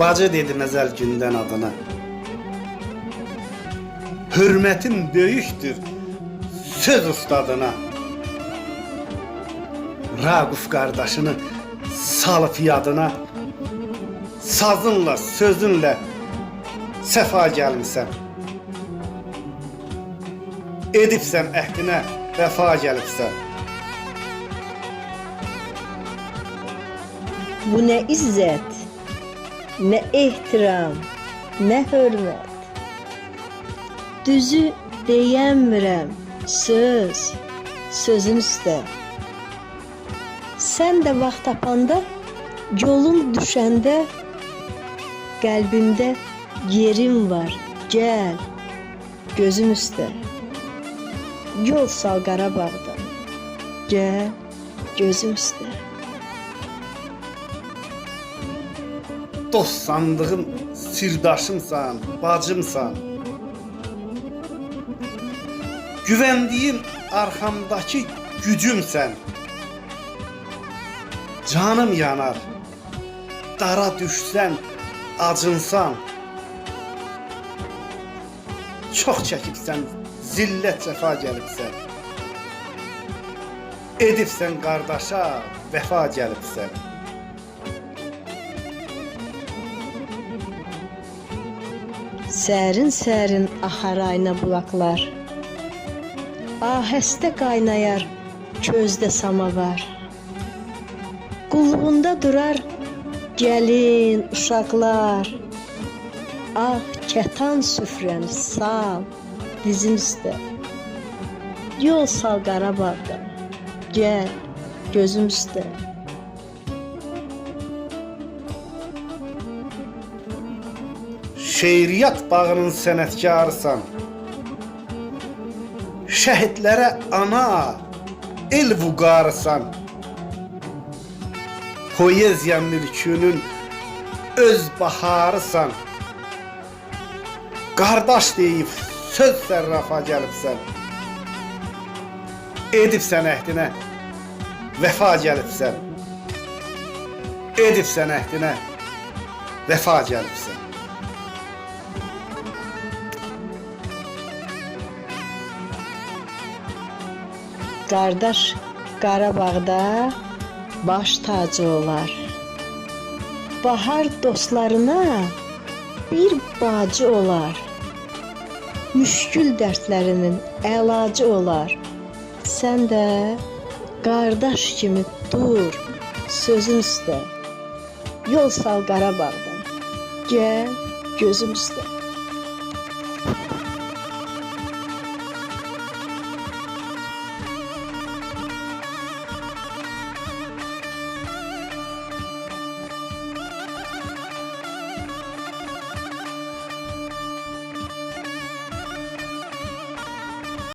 Bacı dedim əzəl gündən adına. Hürmətin böyükdür söz ustadına. Raquf qardaşını salıb yadına. Sazınla, sözünlə səfa gəlmisən. Edibsən əhdinə vəfa gəlibsən. Bu nə izzət, nə ehtiram, nə hörmət. Düzü deyəmirəm, sözün üstə. Sən də vaxt tapanda, yolun düşəndə, qəlbimdə yerim var, gəl, gözüm üstə. Yol sal Qarabağda, gəl, gözüm üstə. Dost sandığım sirdaşımsan, bacımsan. Güvəndiyim arxamdakı gücümsən. Canım yanar, dara düşsən, acınsan. Çox çəkibsən, zillət cəfa gəlibsən. Edibsən qardaşa, vəfa gəlibsən. Sərin-sərin axar ayna bulaqlar. Ahəstə qaynayar közdə samavar. Qulluğunda durar gəlin, uşaqlar. Ah, kətan süfrəni sal dizin üstə. Yol sal Qarabağda, gəl gözüm üstə. Şeiriyyat bağının sənətkarısan. Şəhidlərə ana, el vüqarısan. Poeziya mülkünün öz baharısan. Qardaş deyib söz sərrafa gəlibsən. Edibsən əhdinə vəfa gəlibsən. Edibsən əhdinə vəfa gəlibsən. Qardaş Qarabağda baş tacı olar. Bahar dostlarına bir bacı olar. Müşkül dərdlərinin əlacı olar. Sən də qardaş kimi dur sözün üstə. Yol sal Qarabağdan, gəl gözüm üstə.